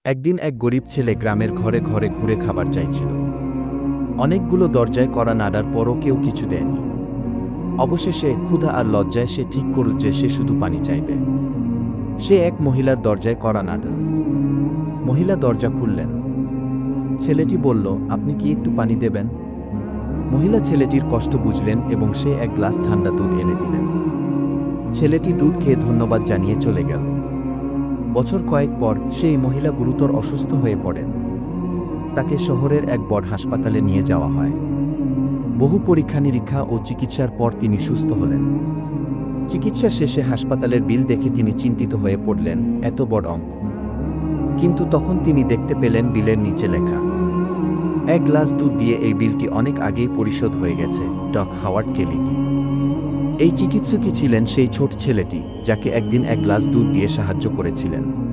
একদিন এক গরিব ছেলে গ্রামের ঘরে ঘরে ঘুরে খাবার চাইছিল। অনেকগুলো দরজায় কড়া নাড়ার পরও কেউ কিছু দেয়নি। অবশেষে ক্ষুধা আর লজ্জায় সে ঠিক করল যে সে শুধু পানি চাইবে। সে এক মহিলার দরজায় কড়া নাড়ল। মহিলা দরজা খুললেন। ছেলেটি বলল, আপনি কি একটু পানি দেবেন? মহিলা ছেলেটির কষ্ট বুঝলেন এবং সে এক গ্লাস ঠান্ডা দুধ এনে দিলেন। ছেলেটি দুধ খেয়ে ধন্যবাদ জানিয়ে চলে গেল। বছর কয়েক পর সেই মহিলা গুরুতর অসুস্থ হয়ে পড়েন। তাকে শহরের এক বড় হাসপাতালে নিয়ে যাওয়া হয়। বহু পরীক্ষা নিরীক্ষা ও চিকিৎসার পর তিনি সুস্থ হলেন। চিকিৎসা শেষে হাসপাতালের বিল দেখে তিনি চিন্তিত হয়ে পড়লেন, এত বড় অঙ্ক। কিন্তু তখন তিনি দেখতে পেলেন বিলের নিচে লেখা, এক গ্লাস দুধ দিয়ে এই বিলটি অনেক আগেই পরিশোধ হয়ে গেছে। ডক হাওয়ার্ড কেলিকি। এই চিকিৎসকই ছিলেন সেই ছোট ছেলেটি যাকে একদিন এক গ্লাস দুধ দিয়ে সাহায্য করেছিলেন।